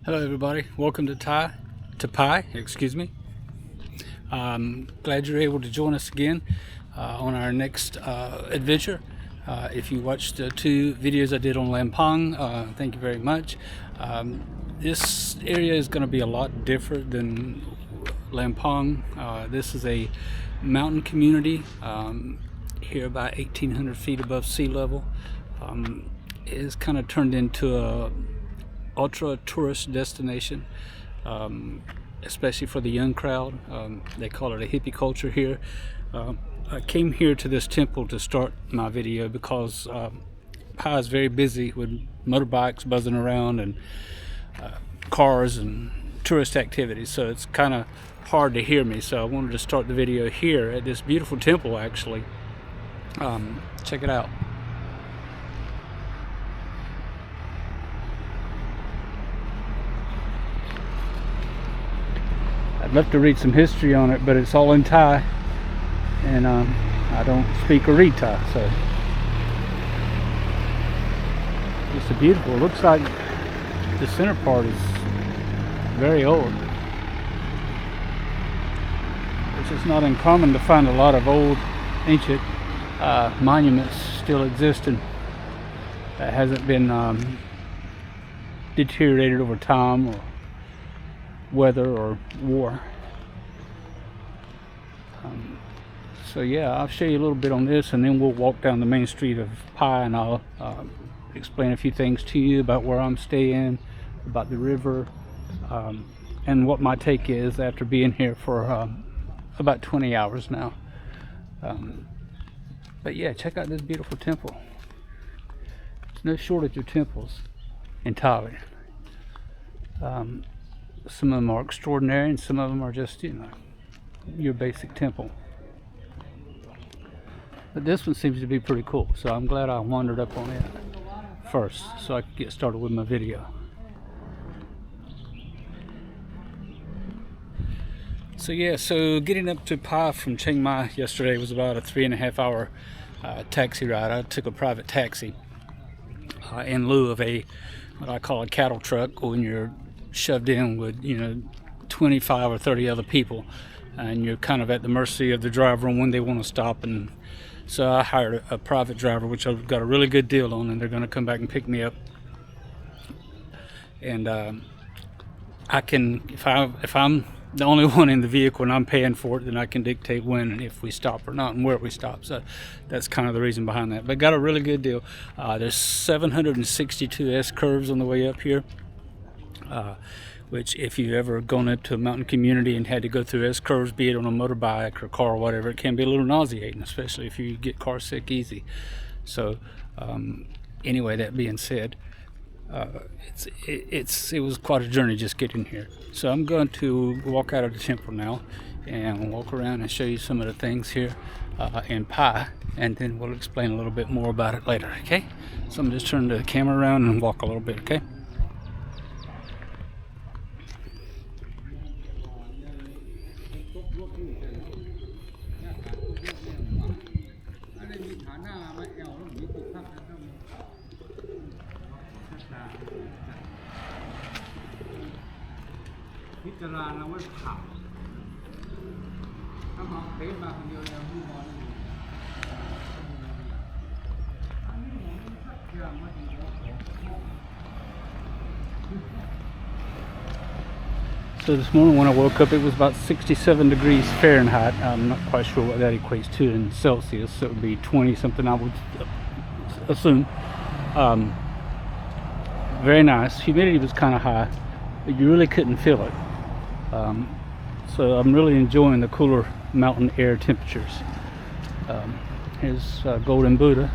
Hello everybody, welcome to Pai, excuse me. Glad you're able to join us again on our next adventure. If you watched the two videos I did on Lampang, thank you very much. This area is going to be a lot different than Lampang. This is a mountain community here about 1,800 feet above sea level. It is kind of turned into a ultra tourist destination, especially for the young crowd. They call it a hippie culture here. I came here to this temple to start my video because Pai is very busy with motorbikes buzzing around and cars and tourist activities, so it's kind of hard to hear me. So I wanted to start the video here at this beautiful temple actually. Check it out. I'd love to read some history on it, but it's all in Thai, and I don't speak or read Thai, so it's a beautiful. It looks like the center part is very old, which is not uncommon to find a lot of old, ancient monuments still existing that hasn't been deteriorated over time or weather or war. So yeah, I'll show you a little bit on this, and then we'll walk down the main street of Pai, and I'll explain a few things to you about where I'm staying, about the river, and what my take is after being here for about 20 hours now. But yeah, check out this beautiful temple. There's no shortage of temples in Thailand. Some of them are extraordinary, and some of them are just, you know, your basic temple. But this one seems to be pretty cool, so I'm glad I wandered up on it first so I could get started with my video. So yeah, so getting up to Pai from Chiang Mai yesterday was about a 3.5 hour taxi ride. I took a private taxi in lieu of what I call a cattle truck, when you're shoved in with, you know, 25 or 30 other people, and you're kind of at the mercy of the driver on when they want to stop. And so I hired a private driver, which I've got a really good deal on, and they're going to come back and pick me up. And I can, if I'm the only one in the vehicle and I'm paying for it, then I can dictate when and if we stop or not and where we stop. So that's kind of the reason behind that. But got a really good deal. There's 762 S curves on the way up here. Which, if you've ever gone up to a mountain community and had to go through S curves, be it on a motorbike or car or whatever, it can be a little nauseating, especially if you get car sick easy. So anyway, that being said, it was quite a journey just getting here. So I'm going to walk out of the temple now and walk around and show you some of the things here in Pai, and then we'll explain a little bit more about it later. Okay, so I'm just turning the camera around and walk a little bit. Okay. So this morning when I woke up, it was about 67 degrees Fahrenheit. I'm not quite sure what that equates to in Celsius, so it would be 20 something, I would assume. Very nice. Humidity was kind of high, but you really couldn't feel it. So I'm really enjoying the cooler mountain air temperatures. Here's Golden Buddha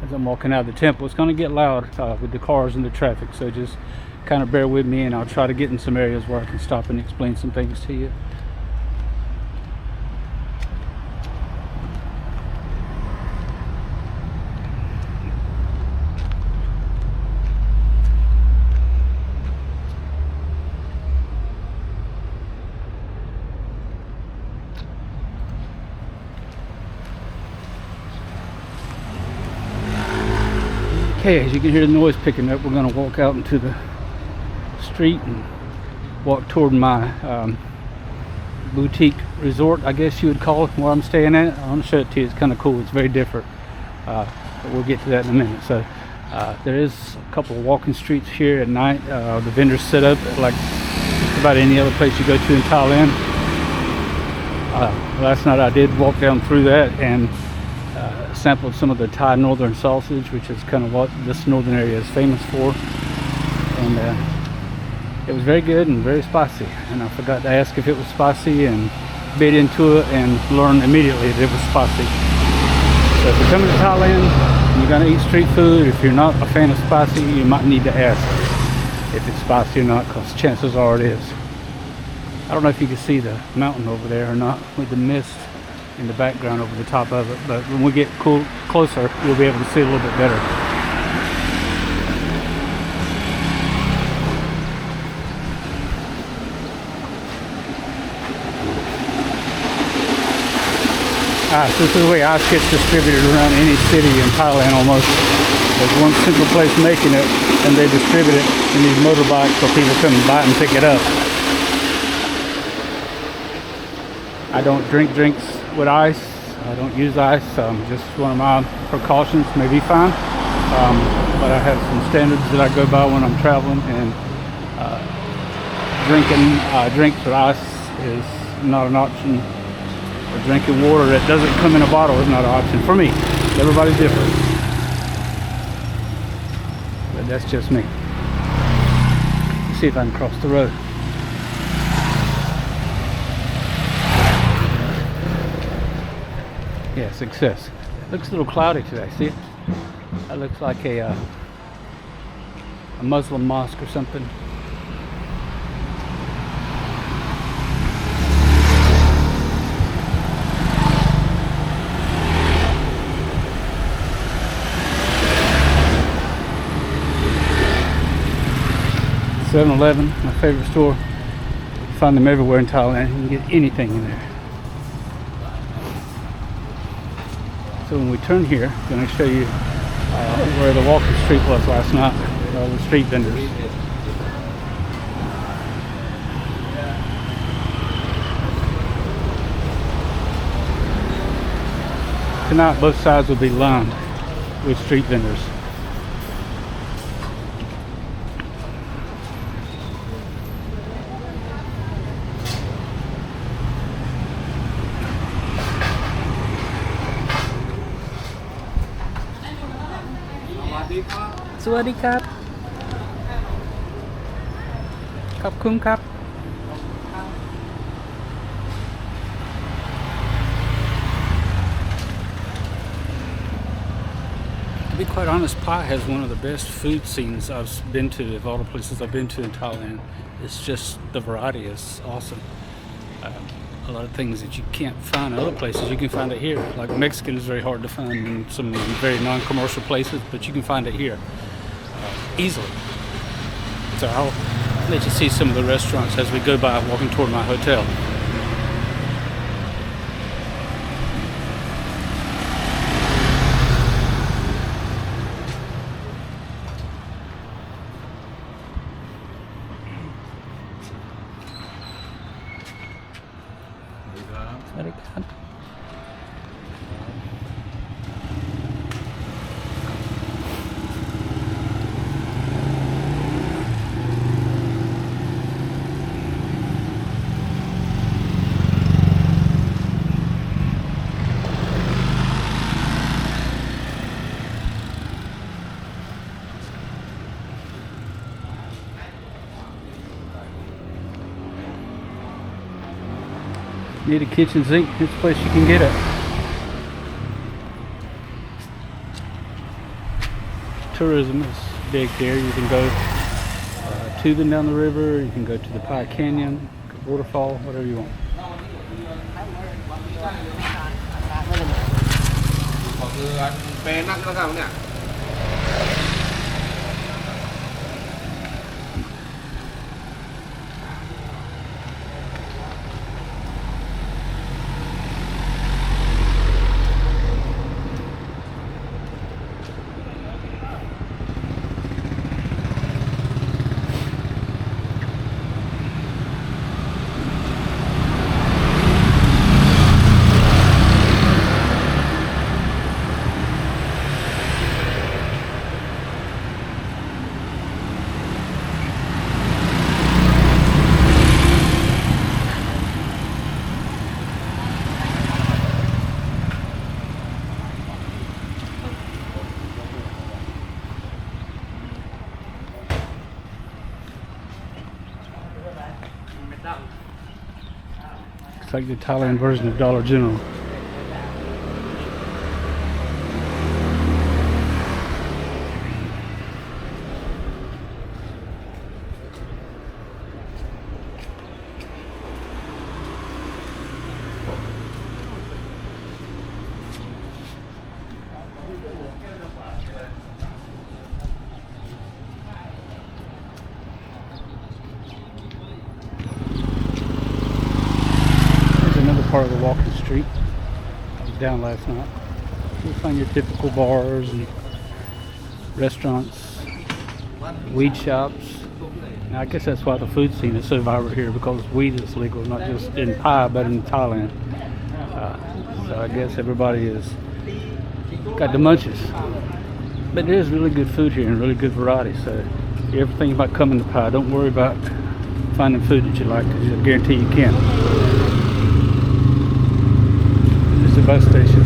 as I'm walking out of the temple. It's going to get loud with the cars and the traffic, so just kind of bear with me, and I'll try to get in some areas where I can stop and explain some things to you. Okay, as you can hear the noise picking up, we're going to walk out into the street and walk toward my boutique resort, I guess you would call it, where I'm staying at. I want to show it to you. It's kind of cool. It's very different, but we'll get to that in a minute. So there is a couple of walking streets here at night. The vendors set up like just about any other place you go to in Thailand. Last night I did walk down through that and sampled some of the Thai northern sausage, which is kind of what this northern area is famous for, and it was very good and very spicy, and I forgot to ask if it was spicy and bit into it and learned immediately that it was spicy. So if you're coming to Thailand and you're going to eat street food, if you're not a fan of spicy, you might need to ask if it's spicy or not, because chances are it is. I don't know if you can see the mountain over there or not with the mist in the background over the top of it, but when we get closer, you'll be able to see a little bit better. So this is the way ice gets distributed around any city in Thailand almost. There's one central place making it, and they distribute it in these motorbikes so people come and buy it and pick it up. I don't drink drinks with ice. I don't use ice. Just one of my precautions, may be fine. But I have some standards that I go by when I'm traveling, and drinking drinks with ice is not an option. Or drinking water that doesn't come in a bottle is not an option for me. Everybody's different. But that's just me. Let's see if I can cross the road. Yeah, success. Looks a little cloudy today, see it? That looks like a Muslim mosque or something. (7-Eleven), my favorite store. You find them everywhere in Thailand. You can get anything in there. So when we turn here, I'm going to show you where the walking street was last night. The street vendors. Tonight, both sides will be lined with street vendors. Sawasdee krap. Khop khun krap. To be quite honest, Pai has one of the best food scenes I've been to, of all the places I've been to in Thailand. It's just, the variety is awesome. A lot of things that you can't find in other places, you can find it here. Like Mexican is very hard to find in some very non-commercial places, but you can find it here easily. So I'll let you see some of the restaurants as we go by, walking toward my hotel. Very good. Need a kitchen sink, this place you can get it. Tourism is big here. You can go tubing down the river, you can go to the Pai Canyon, waterfall, whatever you want. It's like the Thailand version of Dollar General. Another part of the walking street. I was down last night. You'll find your typical bars and restaurants, weed shops. Now, I guess that's why the food scene is so vibrant here, because weed is legal, not just in Pai, but in Thailand. So I guess everybody has got the munchies. But there's really good food here and really good variety. So if you ever think about coming to Pai, don't worry about finding food that you like, because I guarantee you can. The bus station.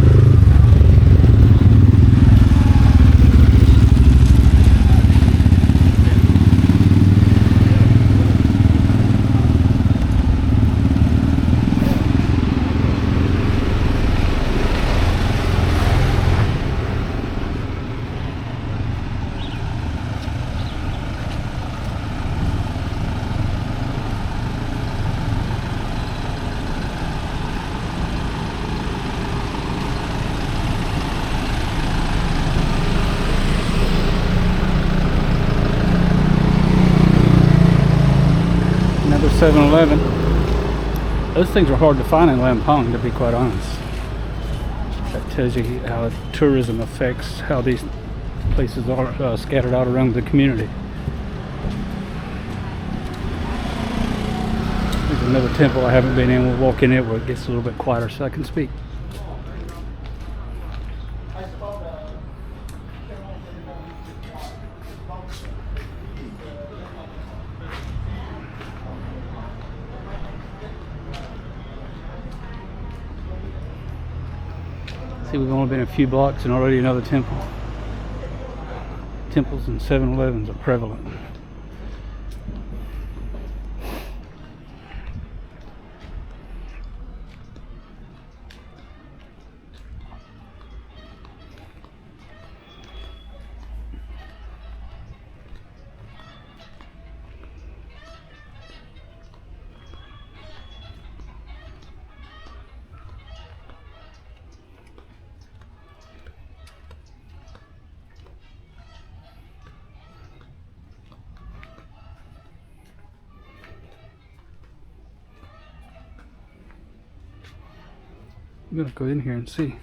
Another 7-Eleven. Those things are hard to find in Lampang, to be quite honest. That tells you how tourism affects how these places are scattered out around the community. There's another temple I haven't been in. We'll walk in it where it gets a little bit quieter so I can speak. See, we've only been a few blocks and already another temple. Temples and 7-Elevens are prevalent. I'm gonna go in here and see.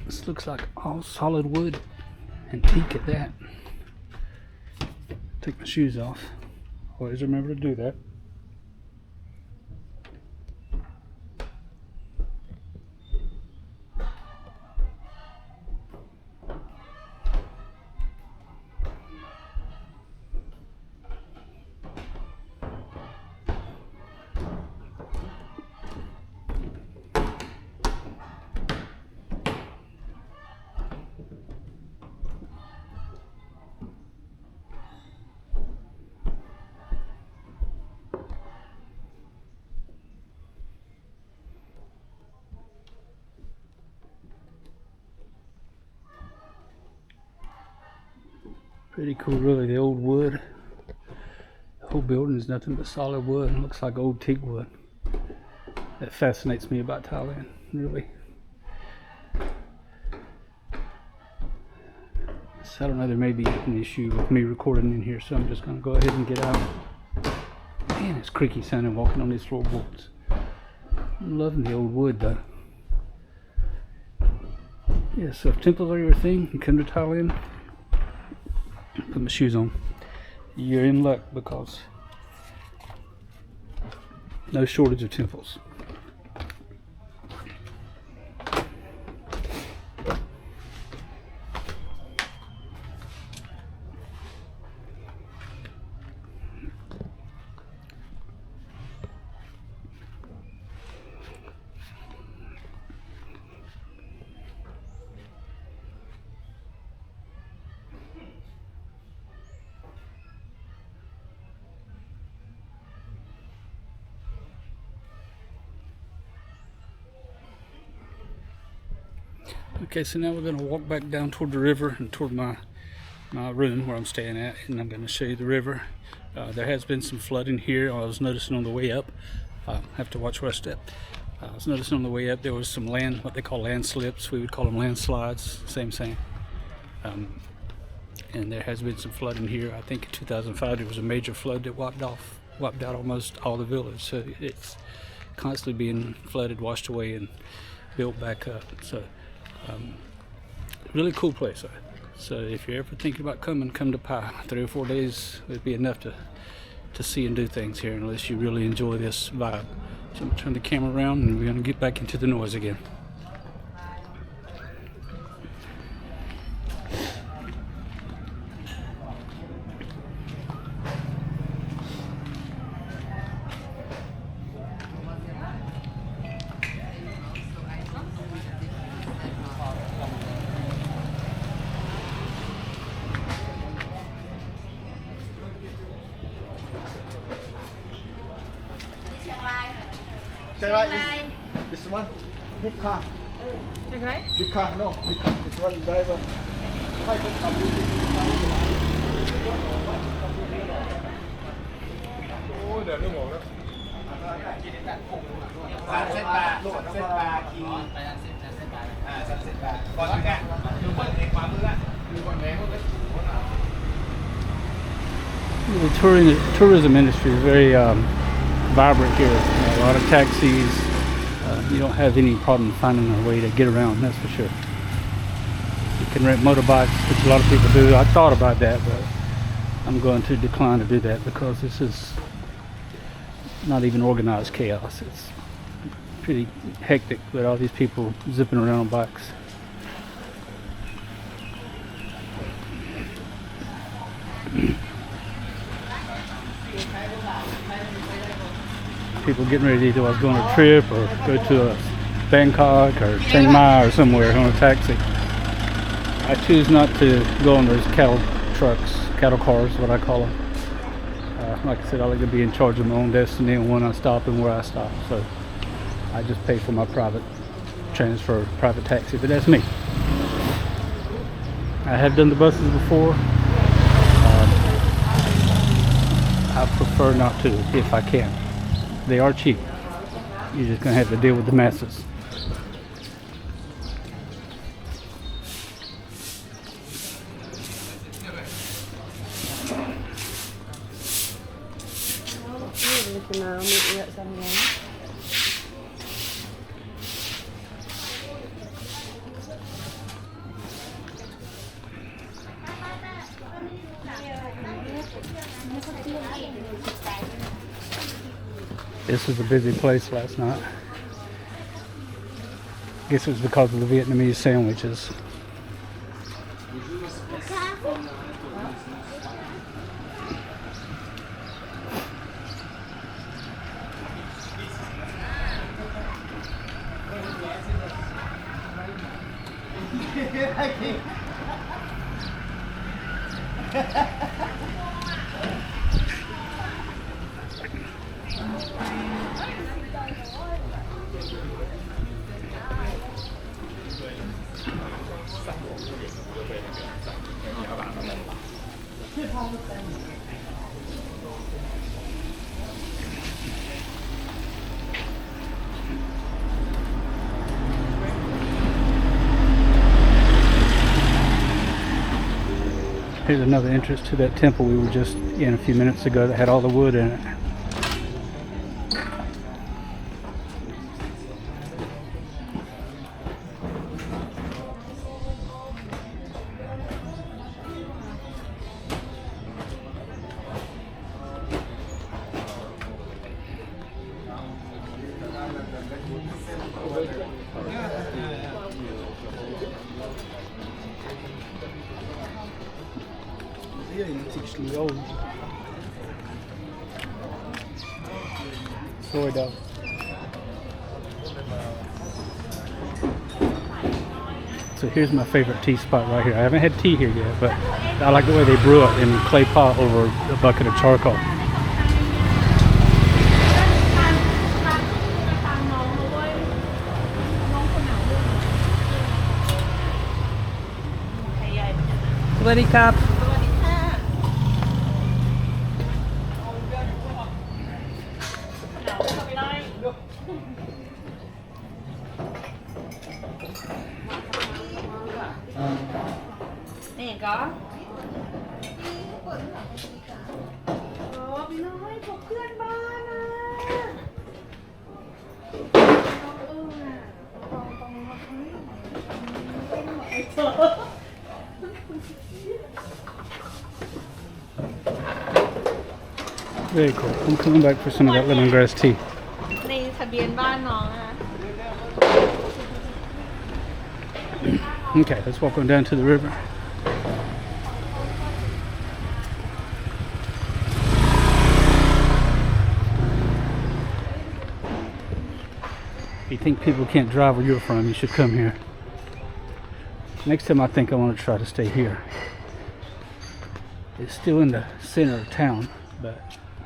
This looks like all solid wood, and teak at that. Take my shoes off. Always remember to do that. Pretty cool, really. The old wood. The whole building is nothing but solid wood. It looks like old teak wood. That fascinates me about Thailand, really. So I don't know, there may be an issue with me recording in here, so I'm just going to go ahead and get out. Man, it's creaky sounding walking on these floorboards. I'm loving the old wood, though. Yeah, so if temples are your thing, you come to Thailand, put my shoes on. You're in luck, because no shortage of temples. Okay, so now we're going to walk back down toward the river and toward my room where I'm staying at, and I'm going to show you the river. There has been some flooding here. I was noticing on the way up. I have to watch where I step. I was noticing on the way up there was some what they call landslips. We would call them landslides, same. And there has been some flooding here. I think in 2005 there was a major flood that wiped out almost all the village. So it's constantly being flooded, washed away, and built back up. So really cool place. So if you're ever thinking about come to Pai. 3 or 4 days would be enough to see and do things here, unless you really enjoy this vibe. So I'm going to turn the camera around and we're going to get back into the noise again. This one, big car. Okay. Big car, no, big car. This one, driver. The tourism industry is very vibrant here. A lot of taxis. You don't have any problem finding a way to get around, that's for sure. You can rent motorbikes, which a lot of people do. I thought about that, but I'm going to decline to do that because this is not even organized chaos. It's pretty hectic with all these people zipping around on bikes. People getting ready to either going on a trip or go to a Bangkok or Chiang Mai or somewhere on a taxi. I choose not to go on those cattle cars, what I call them. Like I said, I like to be in charge of my own destiny and when I stop and where I stop. So I just pay for my private transfer, private taxi, but that's me. I have done the buses before. I prefer not to if I can. They are cheap. You're just going to have to deal with the masses. This was a busy place last night. I guess it was because of the Vietnamese sandwiches. Here's another entrance to that temple we were just in a few minutes ago that had all the wood in it. Soy dough. So here's my favorite tea spot right here. I haven't had tea here yet, but I like the way they brew it in a clay pot over a bucket of charcoal. วัสดีครับ นี่ก็พี่น้อยพบเพื่อนบ้านนะVery cool. I'm coming back for some of that lemongrass tea. ในทะเบียนบ้านน้องอะ Okay, let's walk on down to the river. If you think people can't drive where you're from, you should come here. Next time I think I want to try to stay here. It's still in the center of town, but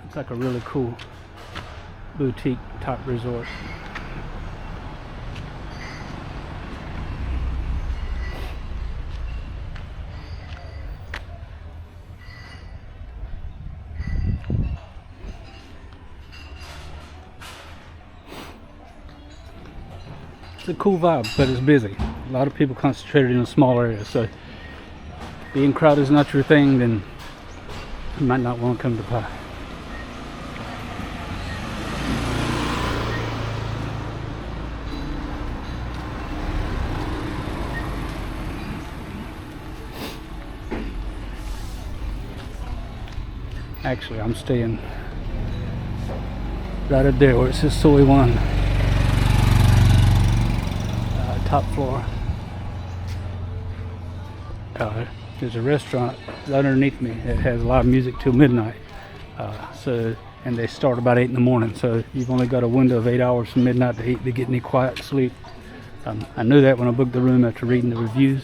it's like a really cool boutique type resort. It's a cool vibe, but it's busy. A lot of people concentrated in a small area, so being crowded is not your thing, then you might not want to come to Pai. Actually, I'm staying right up there where it says Soy One. Top floor. There's a restaurant underneath me that has live music till midnight. And they start about 8 in the morning. So you've only got a window of 8 hours from midnight to 8 to get any quiet sleep. I knew that when I booked the room after reading the reviews.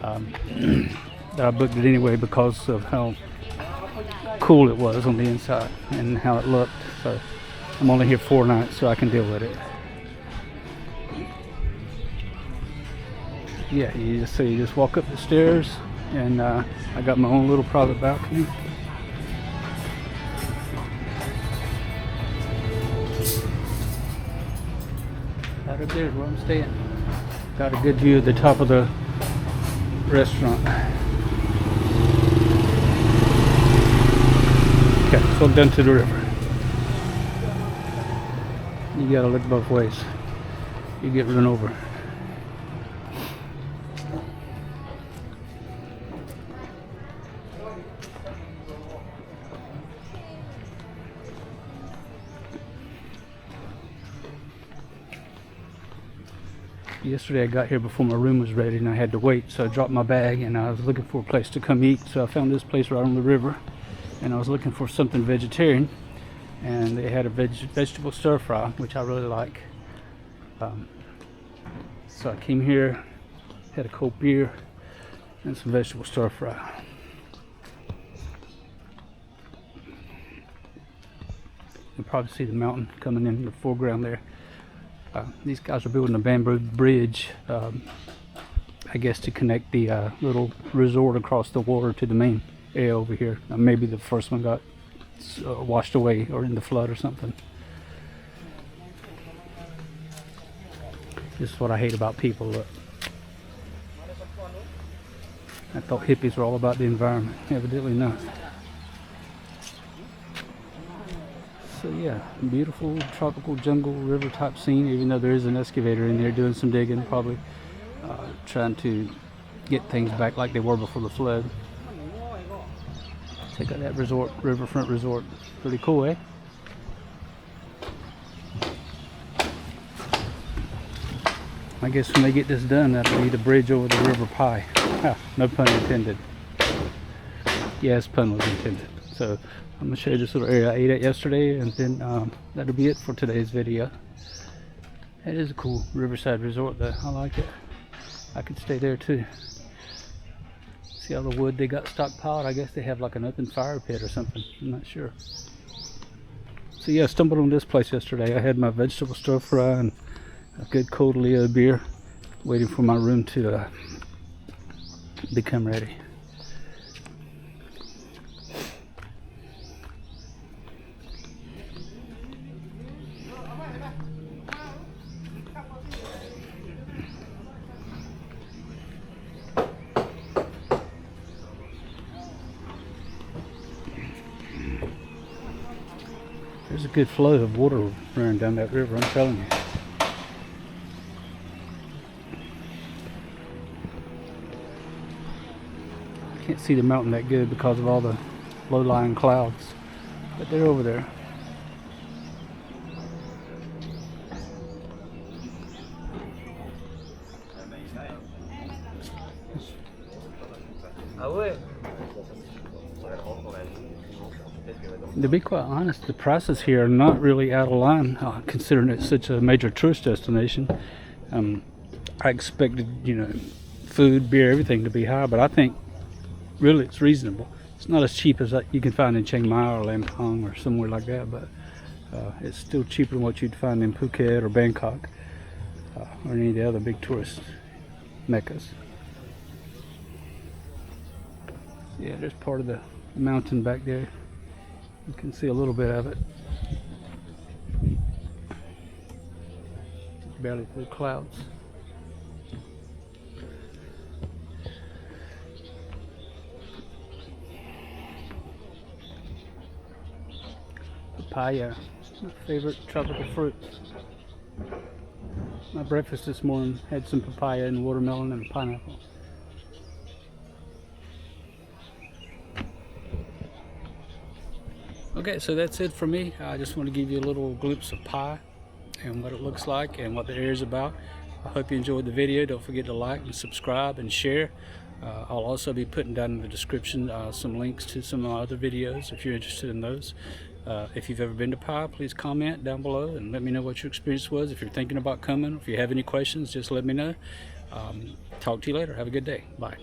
But I booked it anyway because of how cool it was on the inside and how it looked. So I'm only here 4 nights, so I can deal with it. Yeah, you just walk up the stairs, and I got my own little private balcony. Right up there is where I'm staying. Got a good view of the top of the restaurant. Okay, let's walk down to the river. You gotta look both ways. You get run over. Yesterday I got here before my room was ready and I had to wait, so I dropped my bag and I was looking for a place to come eat. So I found this place right on the river, and I was looking for something vegetarian, and they had a vegetable stir fry, which I really like. So I came here, had a cold beer and some vegetable stir fry. You can probably see the mountain coming in the foreground there. These guys are building a bamboo bridge, I guess to connect the little resort across the water to the main area over here. Maybe the first one got washed away or in the flood or something. This is what I hate about people. Look, I thought hippies were all about the environment. Evidently not. So yeah, beautiful tropical jungle river type scene, even though there is an excavator in there doing some digging, probably trying to get things back like they were before the flood. Check out that resort, riverfront resort. Pretty cool, eh? I guess when they get this done, that'll be the bridge over the River Pai. No pun intended. Yes, pun was intended. So I'm going to show you this little area I ate at yesterday, and then that'll be it for today's video. It is a cool Riverside resort though. I like it. I could stay there too. See all the wood they got stockpiled? I guess they have like an open fire pit or something. I'm not sure. So yeah, I stumbled on this place yesterday. I had my vegetable stir fry and a good cold Leo beer, waiting for my room to become ready. There's a good flow of water running down that river, I'm telling you. Can't see the mountain that good because of all the low-lying clouds, but they're over there. To be quite honest, the prices here are not really out of line, considering it's such a major tourist destination. I expected, food, beer, everything to be high, but I think really it's reasonable. It's not as cheap as you can find in Chiang Mai or Lampang or somewhere like that, but it's still cheaper than what you'd find in Phuket or Bangkok or any of the other big tourist meccas. Yeah, there's part of the mountain back there. You can see a little bit of it. Barely through clouds. Papaya, my favorite tropical fruit. My breakfast this morning had some papaya and watermelon and pineapple. Okay, so that's it for me. I just want to give you a little glimpse of Pai and what it looks like and what the area is about. I hope you enjoyed the video. Don't forget to like and subscribe and share. I'll also be putting down in the description some links to some of my other videos if you're interested in those. If you've ever been to Pai, please comment down below and let me know what your experience was. If you're thinking about coming, if you have any questions, just let me know. Talk to you later. Have a good day. Bye.